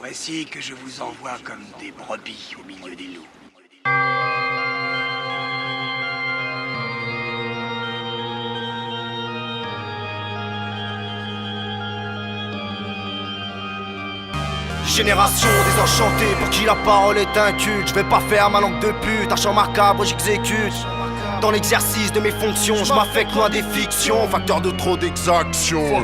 Voici que je vous envoie comme des brebis au milieu des loups. Génération désenchantée pour qui la parole est un culte. Je vais pas faire ma langue de pute, un chant macabre j'exécute. Dans l'exercice de mes fonctions, je m'affecte loin des fictions, facteur de trop d'exactions.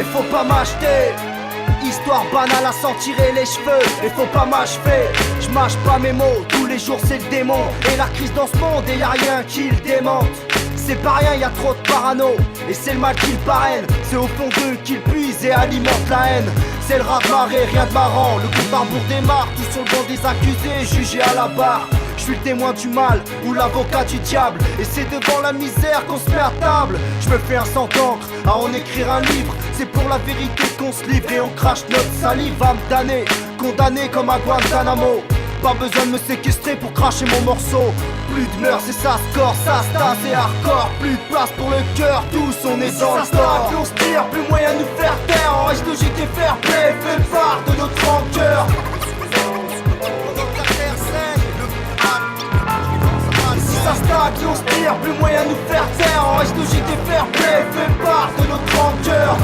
Et faut pas m'acheter, histoire banale à s'en tirer les cheveux. Et faut pas m'achever, je mâche pas mes mots. Tous les jours c'est le démon et la crise dans ce monde. Et y'a rien qui le démente. C'est pas rien, y'a trop de parano. Et c'est le mal qui le parraine. C'est au fond d'eux qu'il puise et alimente la haine. C'est le raz-de-marée, rien de marrant. Le compte à rebours démarre, tout sur le banc des accusés, jugés à la barre. Je suis le témoin du mal ou l'avocat du diable. Et c'est devant la misère qu'on se met à table. Je me fais un sang d'encre à en écrire un livre. C'est pour la vérité qu'on se livre et on crache notre salive. Va me damner, condamné comme à Guantanamo. Pas besoin de me séquestrer pour cracher mon morceau. Plus de mœurs et ça score, ça se tasse et hardcore. Plus de place pour le cœur, tous on est dans le tort. Plus on se tire, plus moyen de nous faire taire. En reste logique et fair play, fait part de notre rancœur. Ça stagne, plus on se tire, plus moyen de nous faire taire. En reste logique et fair play, fait part de notre rancœur.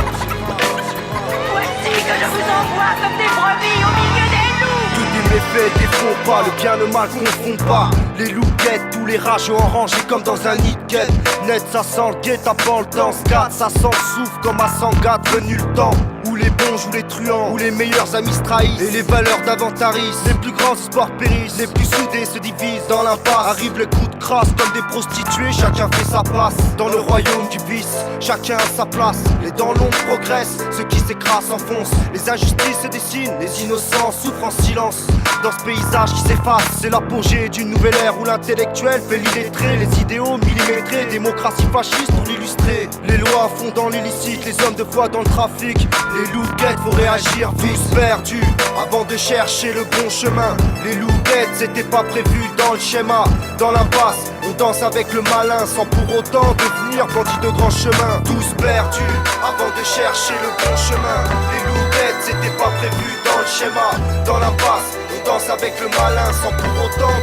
Voici que je vous envoie comme des brebis au milieu des loups. Tous les méfaits défont pas, le bien le mal confond pas. Les loups guettent, tous les rageux en rangée comme dans un nid de guette. Net ça sent le guet-apens, le temps se gâte. Ça sent le souffle comme à Sangatte, venu le temps où les bons jouent les truands, où les meilleurs amis se trahissent et les valeurs d'inventarisent. Les plus grands espoirs périssent, les plus soudés se divisent. Dans l'impasse arrivent les coups de crasse comme des prostituées. Chacun fait sa place dans le royaume du vice. Chacun a sa place, les dents longues progressent. Ceux qui s'écrasent s'enfoncent, les injustices se dessinent. Les innocents souffrent en silence dans ce paysage qui s'efface. C'est l'apogée d'une nouvelle ère où l'intellectuel fait l'illettré. Les idéaux millimétrés, démocratie fasciste pour l'illustrer. Les lois fondant l'illicite, les hommes de foi dans le trafic. Les loups-guettes, faut réagir vite perdu avant de chercher le bon chemin. Les loups-guettes, c'était pas prévu dans le schéma. Dans l'impasse, on danse avec le malin sans pour autant devenir bandit de grand chemin. Tous perdus avant de chercher le bon chemin. Les loups-guettes, c'était pas prévu dans le schéma. Dans l'impasse, on danse avec le malin sans pour autant.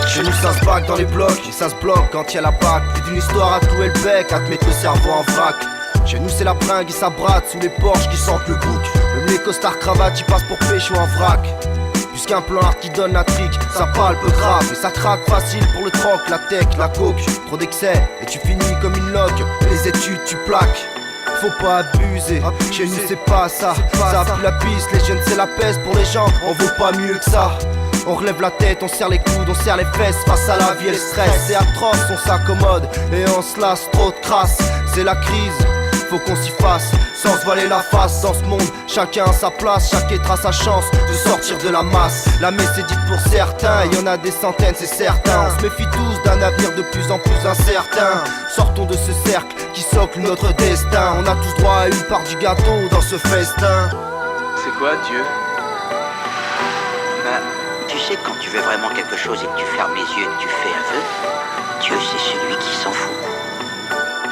Chez nous ça se bague dans les blocs et ça se bloque quand y'a la bague. Plus d'une histoire à clouer le bec, à te mettre le cerveau en vrac. Chez nous c'est la bringue et ça brade sous les porches qui sentent le bouc. Même les costards cravates y passent pour pécho en vrac. Puisqu'un plan art qui donne la trique, ça palpe grave et ça craque facile pour le troc, la tech, la coke. Trop d'excès et tu finis comme une loque. Les études tu plaques. Faut pas abuser, chez nous c'est pas ça. Ça pue la piste, les jeunes c'est la peste pour les gens. On vaut pas mieux que ça. On relève la tête, on serre les coudes, on serre les fesses. Face à la vie et le stress, c'est atroce, on s'accommode et on se lasse, trop de crasse. C'est la crise, faut qu'on s'y fasse, sans se voiler la face. Dans ce monde, chacun a sa place, chaque être a sa chance de sortir de la masse. La messe est dite pour certains, y en a des centaines c'est certain. On se méfie tous d'un avenir de plus en plus incertain. Sortons de ce cercle qui socle notre destin. On a tous droit à une part du gâteau dans ce festin. C'est quoi Dieu? Bah, tu sais quand tu veux vraiment quelque chose et que tu fermes les yeux et que tu fais un vœu, Dieu c'est celui qui s'en fout.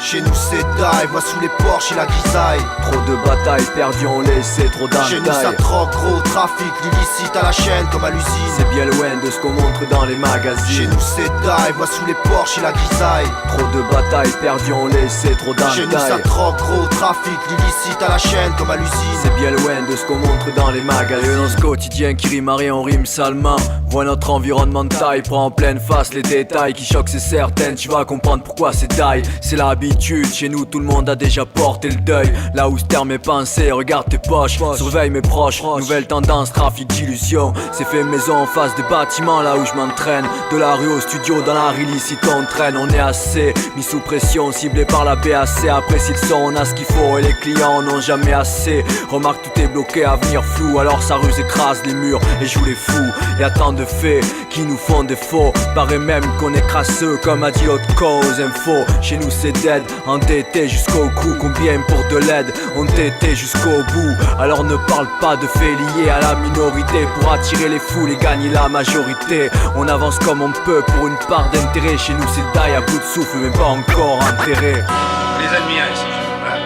Chez nous c'est die, vois sous les porches et la grisaille. Trop de batailles perdues, on laissé trop d'âmes. Chez nous ça troque, gros trafic, l'illicite à la chaîne comme à l'usine. C'est bien loin de ce qu'on montre dans les magazines. Chez nous c'est die, vois sous les porches et la grisaille. Trop de batailles perdues, on laissé trop d'âmes. Chez nous ça troque, gros trafic, l'illicite à la chaîne comme à l'usine. C'est bien loin de ce qu'on montre dans les magazines. Violence quotidien qui rime à rien, on rime salement. Vois notre environnement de taille, prends en pleine face les détails qui choquent, c'est certain. Tu vas comprendre pourquoi c'est die, c'est l'habitude. Chez nous tout le monde a déjà porté le deuil. Là où se terment mes pensées, regarde tes poches, surveille mes proches. Nouvelle tendance, trafic d'illusions. C'est fait maison en face des bâtiments là où je m'entraîne. De la rue au studio, dans la illicite on traîne. On est assez mis sous pression, ciblé par la BAC. Apprécie le son, on a ce qu'il faut et les clients n'ont jamais assez. Remarque tout est bloqué, avenir flou. Alors sa ruse écrase les murs et joue les fous. Y'a tant de faits qui nous font défaut. Paraît même qu'on est crasseux comme a dit l'autre cause info. Chez nous c'est dead, raid, endetté jusqu'au cou, combien pour de l'aide? On t'était jusqu'au bout, alors ne parle pas de faits liés à la minorité pour attirer les foules et gagner la majorité. On avance comme on peut pour une part d'intérêt, chez nous c'est taille à bout de souffle mais pas encore enterré. On les admire ici, hein?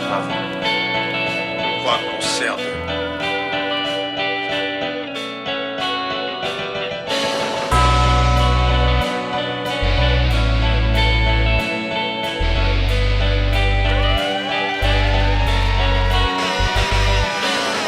Bravo. On croit qu'on sert d'eux.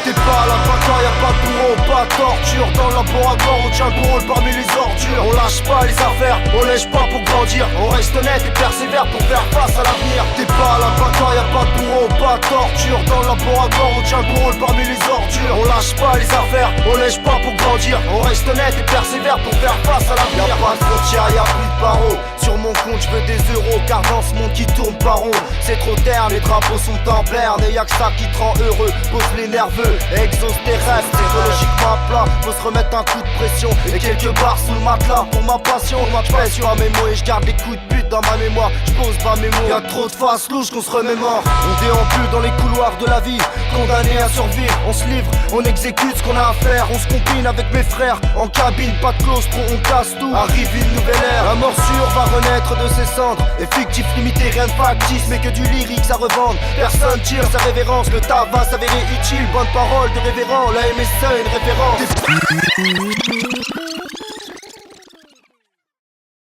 T'es pas là, pas quand y'a pas de bourreau, pas de torture. Dans le laboratoire on tient le rôle parmi les ordures. On lâche pas les affaires, on lèche pas pour grandir. On reste honnête et persévère pour faire face à l'avenir. T'es pas là, pas quand y'a pas de bourreau, pas de torture. Dans le laboratoire on tient le rôle parmi les ordures. On lâche pas les affaires, on lèche pas pour grandir. On reste honnête et persévère pour faire face à l'avenir. Y'a pas de frontières, y'a plus de barreaux. Sur mon compte je veux des euros, car dans ce monde qui tourne pas rond c'est trop terne, les drapeaux sont en berne. Et y'a que ça qui te rend heureux, pose les nerveux. Exoterrestre, psychologiquement plat, faut se remettre un coup de pression. Et quelques barres sous le matelas pour ma passion. Je pèse sur mes mots et je garde les coups de pute dans ma mémoire. Je pose pas mes mots, y'a trop de faces louches qu'on se remémore. On déambule dans les couloirs de la vie, condamné à survivre. On se livre, on exécute ce qu'on a à faire. On se combine avec mes frères, en cabine, pas de claustro, on casse tout. Arrive une nouvelle ère, la morsure va renaître de ses cendres. Effectif limité, rien de factice, mais que du lyrique à revendre. Personne tire sa révérence, le tabac s'avérer utile. Bonne parole de révérend, la MSA une référence.